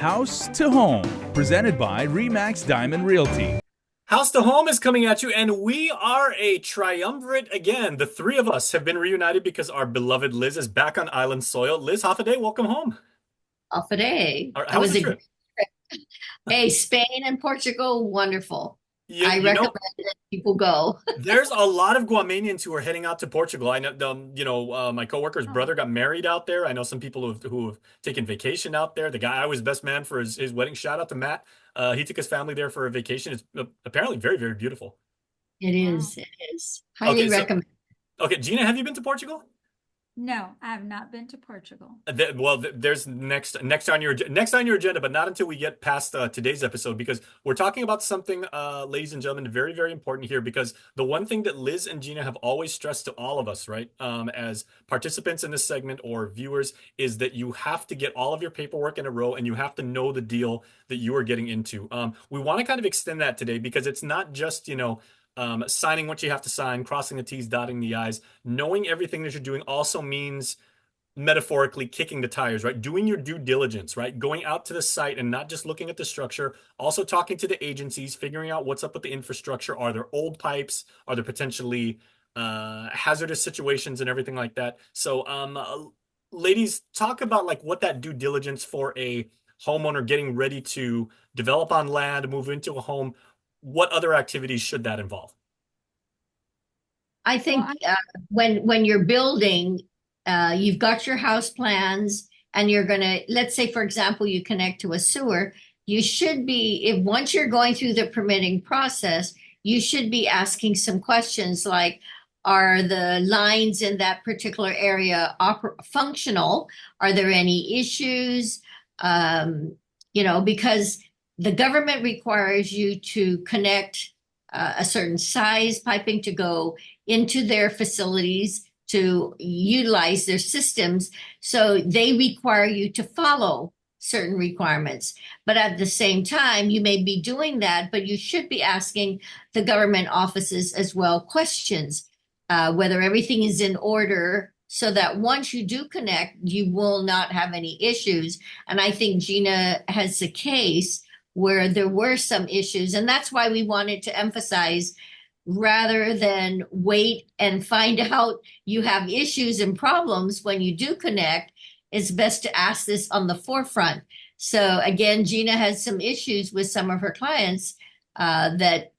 House to Home, presented by Remax Diamond Realty. House to Home is coming at you, and we are a triumvirate again. The three of us have been reunited because our beloved Liz is back on island soil. Liz, half a day, welcome home. Off a day. All right, It how was was the a trip? hey, Spain and Portugal, wonderful. You, I you recommend know, that people go. there's a lot of Guamanians who are heading out to Portugal. I know, my coworker's brother got married out there. I know some people who have taken vacation out there. The guy I was best man for his wedding. Shout out to Matt. He took his family there for a vacation. It's apparently very, very beautiful. It Wow. is. It is. Okay, Highly so recommend. okay, Gina, have you been to Portugal? No, I have not been to Portugal. There's next on your agenda, but not until we get past today's episode because we're talking about something, ladies and gentlemen, very very important here. Because the one thing that Liz and Gina have always stressed to all of us, right, as participants in this segment or viewers, is that you have to get all of your paperwork in a row and you have to know the deal that you are getting into. We want to kind of extend that today because it's not just signing what you have to sign, crossing the T's, dotting the I's. Knowing everything that you're doing also means metaphorically kicking the tires, right? Doing your due diligence, right? Going out to the site and not just looking at the structure, also talking to the agencies, figuring out what's up with the infrastructure. Are there old pipes? Are there potentially hazardous situations and everything like that? So, ladies, talk about like what that due diligence for a homeowner getting ready to develop on land, move into a home. What other activities should that involve? I Well, think when you're building, you've got your house plans, and you're gonna, let's say, for example, you connect to a sewer. You should be, if once you're going through the permitting process, you should be asking some questions like, are the lines in that particular area functional? Are there any issues? Because the government requires you to connect a certain size piping to go into their facilities to utilize their systems. So they require you to follow certain requirements. But at the same time, you may be doing that, but you should be asking the government offices as well questions, whether everything is in order so that once you do connect, you will not have any issues. And I think Gina has a case where there were some issues. And that's why we wanted to emphasize, rather than wait and find out you have issues and problems when you do connect, it's best to ask this on the forefront. So again, Gina has some issues with some of her clients that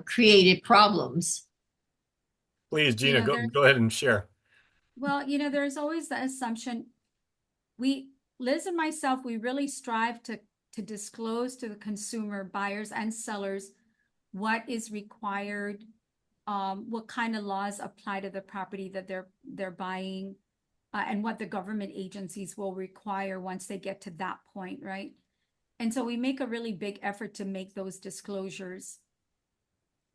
created problems. Please, you Gina, know, go ahead and share. there's always the assumption we, Liz and myself, we really strive to disclose to the consumer, buyers and sellers, what is required, what kind of laws apply to the property that they're buying, and what the government agencies will require once they get to that point, right? And so we make a really big effort to make those disclosures.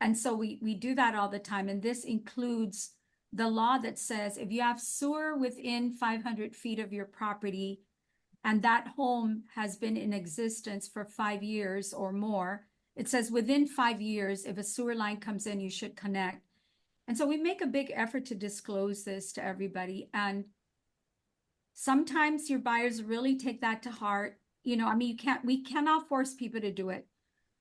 And so we do that all the time. And this includes the law that says if you have sewer within 500 feet of your property and that home has been in existence for 5 years or more, it says within 5 years, if a sewer line comes in, you should connect. And so we make a big effort to disclose this to everybody. And sometimes your buyers really take that to heart. We cannot force people to do it,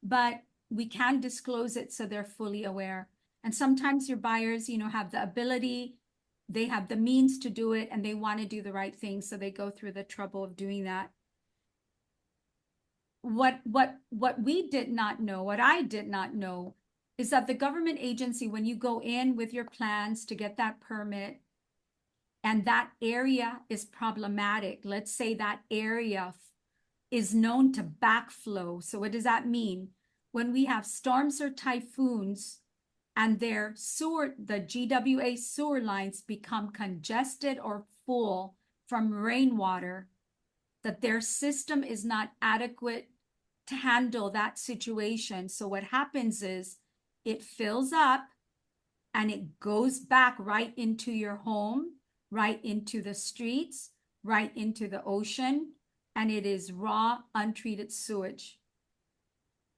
but we can disclose it so they're fully aware. And sometimes your buyers, have the ability, they have the means to do it, and they want to do the right thing, so they go through the trouble of doing that. What we did not know, what I did not know, is that the government agency, when you go in with your plans to get that permit, and that area is problematic, let's say that area is known to backflow. So what does that mean? When we have storms or typhoons and the GWA sewer lines become congested or full from rainwater, that their system is not adequate to handle that situation. So what happens is it fills up and it goes back right into your home, right into the streets, right into the ocean, and it is raw, untreated sewage.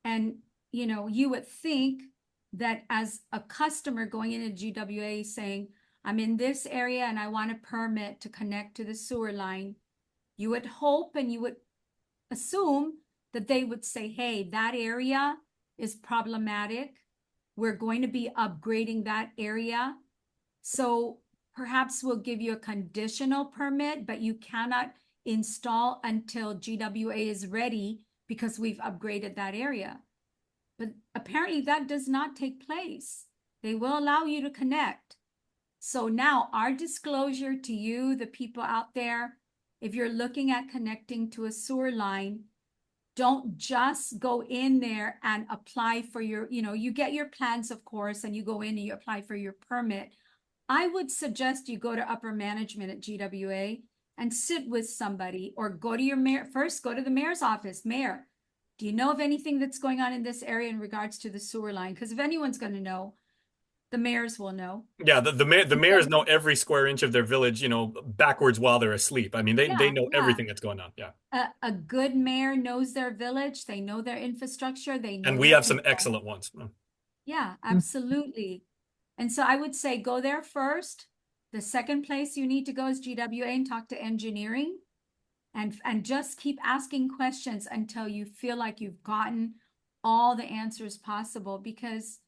And, you would think that as a customer going into GWA saying, I'm in this area and I want a permit to connect to the sewer line, you would hope and you would assume that they would say, hey, that area is problematic. We're going to be upgrading that area. So perhaps we'll give you a conditional permit, but you cannot install until GWA is ready because we've upgraded that area. But apparently that does not take place. They will allow you to connect. So now our disclosure to you, the people out there, if you're looking at connecting to a sewer line, don't just go in there and apply for your, you get your plans, of course, and you go in and you apply for your permit. I would suggest you go to upper management at GWA and sit with somebody, or go to your mayor. First, go to the mayor's office. Mayor, do you know of anything that's going on in this area in regards to the sewer line? Because if anyone's going to know, the mayors will know. Yeah, the mayors know every square inch of their village, backwards while they're asleep. I mean, they know everything that's going on. Yeah. A good mayor knows their village. They know their infrastructure. They know And we their have some people. excellent ones. Yeah, absolutely. And so I would say go there first. The second place you need to go is GWA and talk to engineering, and just keep asking questions until you feel like you've gotten all the answers possible, because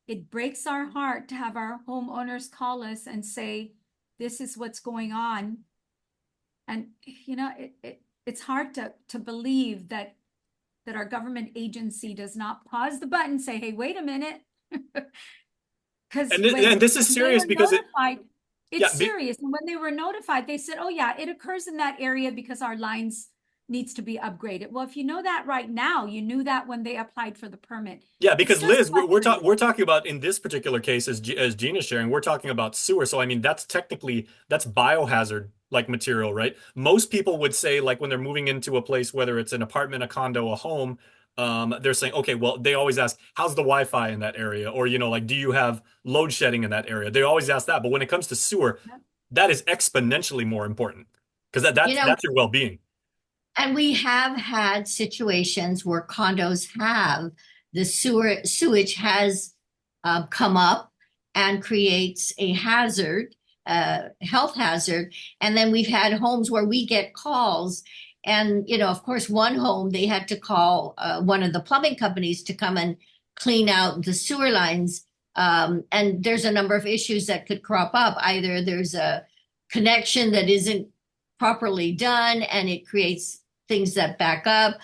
it breaks our heart to have our homeowners call us and say, this is what's going on. And, it's hard to believe that our government agency does not pause the button and say, hey, wait a minute. And this is serious because it's serious. And when they were notified, they said, oh yeah, it occurs in that area because our lines needs to be upgraded. Well, if you know that right now, you knew that when they applied for the permit. Yeah, because Liz, we're talking about, in this particular case, as Gina's sharing, we're talking about sewer. So I mean, that's biohazard like material, right? Most people would say, like, when they're moving into a place, whether it's an apartment, a condo, a home, they're saying, okay, well, they always ask, how's the Wi-Fi in that area? Or, like, do you have load shedding in that area? They always ask that. But when it comes to sewer, that is exponentially more important, because that's your well-being. And we have had situations where condos have the sewage has come up and creates a hazard, health hazard. And then we've had homes where we get calls. And, of course, one home, they had to call one of the plumbing companies to come and clean out the sewer lines. And there's a number of issues that could crop up. Either there's a connection that isn't properly done and it creates things that back up,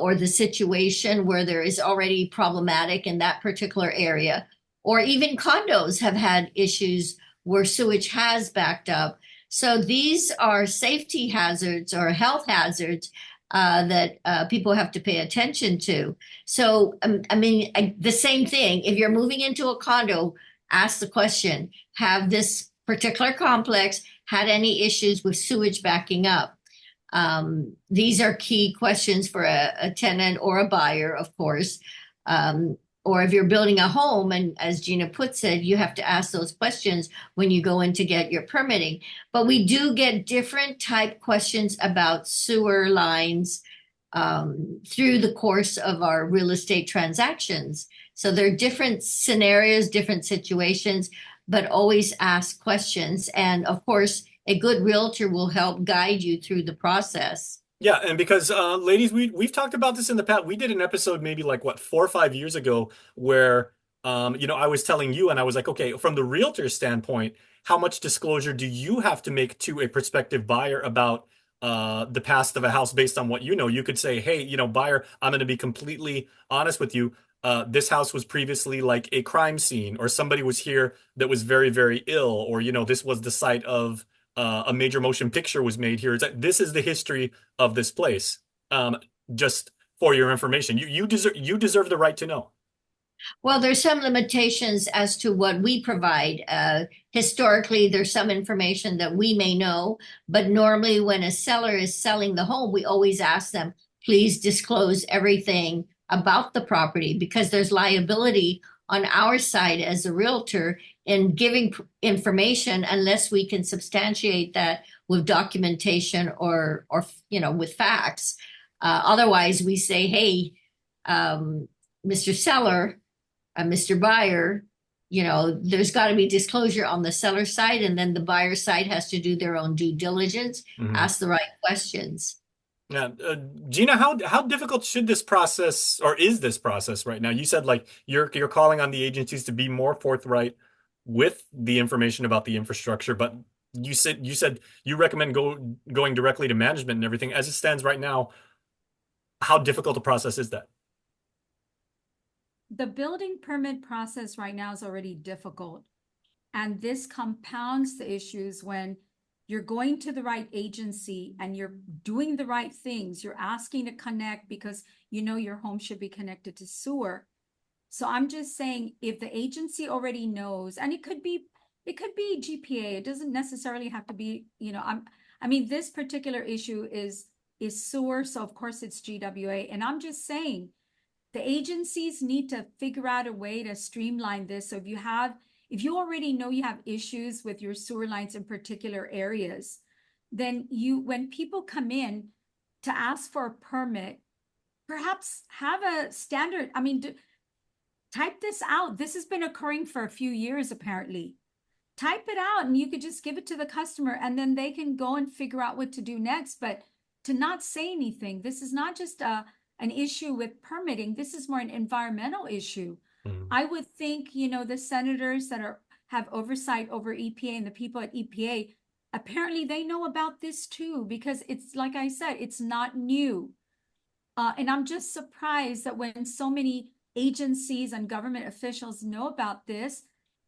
or the situation where there is already problematic in that particular area, or even condos have had issues where sewage has backed up. So these are safety hazards or health hazards that people have to pay attention to. So, the same thing, if you're moving into a condo, ask the question, have this particular complex had any issues with sewage backing up? These are key questions for a tenant or a buyer, of course. Or if you're building a home, and as Gina puts it, you have to ask those questions when you go in to get your permitting. But we do get different type questions about sewer lines through the course of our real estate transactions. So there are different scenarios, different situations, but always ask questions. And of course, a good realtor will help guide you through the process. Yeah, and because ladies, we've talked about this in the past. We did an episode maybe like 4 or 5 years ago where I was telling you, and I was like, okay, from the realtor standpoint, how much disclosure do you have to make to a prospective buyer about the past of a house based on what you know? You could say, hey, buyer, I'm going to be completely honest with you. This house was previously like a crime scene, or somebody was here that was very, very ill, or this was the site of a major motion picture was made here. It's like, this is the history of this place. Just for your information, you deserve the right to know. Well, there's some limitations as to what we provide. Historically, there's some information that we may know, but normally when a seller is selling the home, we always ask them, please disclose everything about the property, because there's liability on our side as a realtor in giving information unless we can substantiate that with documentation or with facts. Otherwise, we say, hey, Mr. Seller, Mr. Buyer, there's got to be disclosure on the seller side, and then the buyer side has to do their own due diligence, ask the right questions. Yeah, Gina, how difficult should this process or is this process right now? You said like you're calling on the agencies to be more forthright with the information about the infrastructure, but you said you recommend going directly to management and everything. As it stands right now, how difficult a process is that? The building permit process right now is already difficult. And this compounds the issues when you're going to the right agency and you're doing the right things. You're asking to connect because you know your home should be connected to sewer. So I'm just saying if the agency already knows, and it could be GPA, it doesn't necessarily have to be, I mean, this particular issue is sewer, so of course it's GWA. And I'm just saying the agencies need to figure out a way to streamline this. So if you already know you have issues with your sewer lines in particular areas, then when people come in to ask for a permit, perhaps have a standard. I mean, type this out. This has been occurring for a few years, apparently. Type it out and you could just give it to the customer and then they can go and figure out what to do next. But to not say anything, this is not just an issue with permitting. This is more an environmental issue. Mhm. I would think, the senators that have oversight over EPA and the people at EPA, apparently they know about this too, because it's like I said, it's not new. And I'm just surprised that when so many agencies and government officials know about this,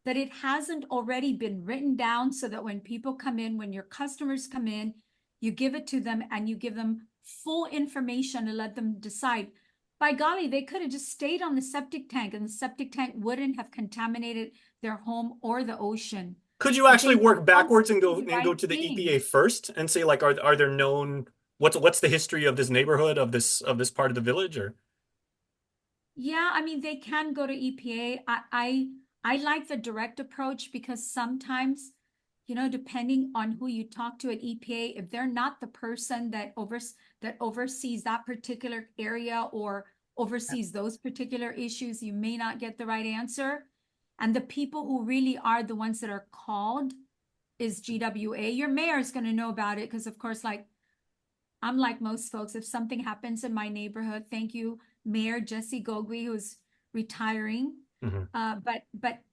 that it hasn't already been written down so that when people come in, when your customers come in, you give it to them and you give them full information and let them decide. By golly, they could have just stayed on the septic tank and the septic tank wouldn't have contaminated their home or the ocean. Could you But actually they work don't backwards and do go the right to the thing. EPA first and say like are there known what's the history of this neighborhood of this part of the village or Yeah, I mean, they can go to EPA. I like the direct approach because sometimes, depending on who you talk to at EPA, if they're not the person that oversees that particular area or oversees those particular issues, you may not get the right answer. And the people who really are the ones that are called is GWA. Your mayor is going to know about it because, of course, like I'm like most folks, if something happens in my neighborhood, thank you, Mayor Jesse Gogui, who's retiring. Mhm. But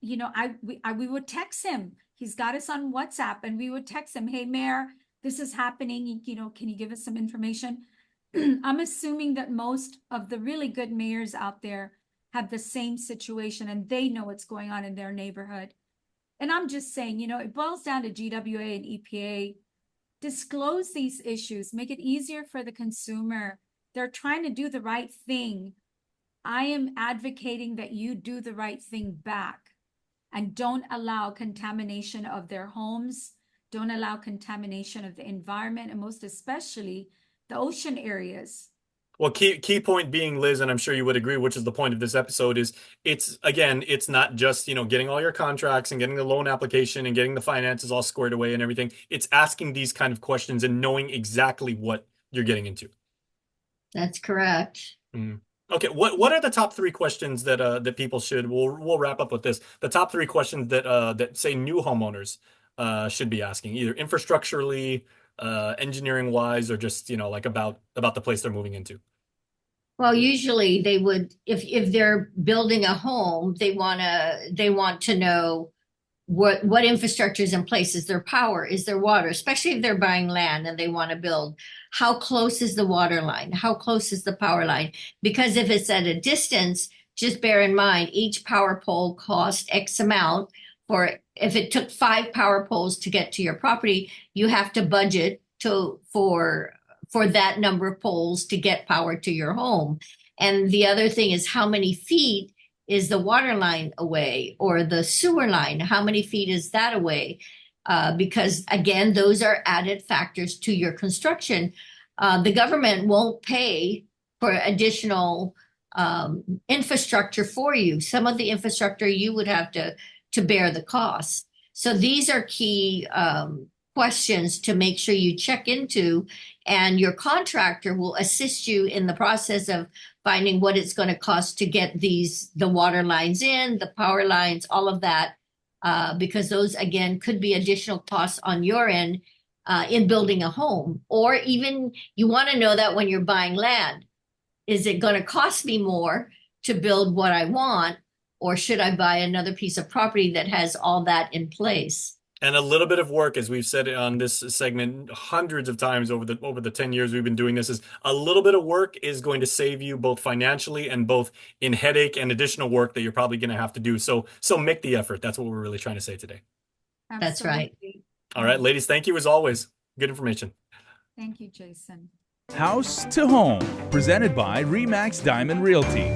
we would text him. He's got us on WhatsApp, and we would text him, "Hey, Mayor, this is happening. Can you give us some information?" I'm assuming that most of the really good mayors out there have the same situation, and they know what's going on in their neighborhood. And I'm just saying, it boils down to GWA and EPA. Disclose these issues, make it easier for the consumer. They're trying to do the right thing. I am advocating that you do the right thing back and don't allow contamination of their homes, don't allow contamination of the environment, and most especially the ocean areas. Well, key point being, Liz, and I'm sure you would agree, which is the point of this episode, is it's not just, getting all your contracts and getting the loan application and getting the finances all squared away and everything. It's asking these kind of questions and knowing exactly what you're getting into. That's correct. Mm. Okay, what are the top three questions that people should we'll wrap up with this. The top three questions that say new homeowners should be asking, either infrastructurally, engineering wise, or just, like about the place they're moving into. Well, usually they would, if they're building a home, they want to know what infrastructure is in place. Is there power? Is there water? Especially if they're buying land and they want to build. How close is the water line? How close is the power line? Because if it's at a distance, just bear in mind each power pole cost X amount. For if it took 5 power poles to get to your property, you have to budget for that number of poles to get power to your home. And the other thing is how many feet is the water line away or the sewer line? How many feet is that away? Because again, those are added factors to your construction. The government won't pay for additional infrastructure for you. Some of the infrastructure you would have to bear the cost. So these are key questions to make sure you check into, and your contractor will assist you in the process of finding what it's going to cost to get the water lines in, the power lines, all of that, because those again could be additional costs on your end. in building a home. Or even you want to know that when you're buying land, is it going to cost me more to build what I want, or should I buy another piece of property that has all that in place? And a little bit of work, as we've said on this segment hundreds of times over the 10 years we've been doing this, is a little bit of work is going to save you both financially and both in headache and additional work that you're probably going to have to do. So make the effort. That's what we're really trying to say today. That's right. Absolutely. All right, ladies, thank you as always. Good information. Thank you, Jason. House to Home, presented by RE/MAX Diamond Realty.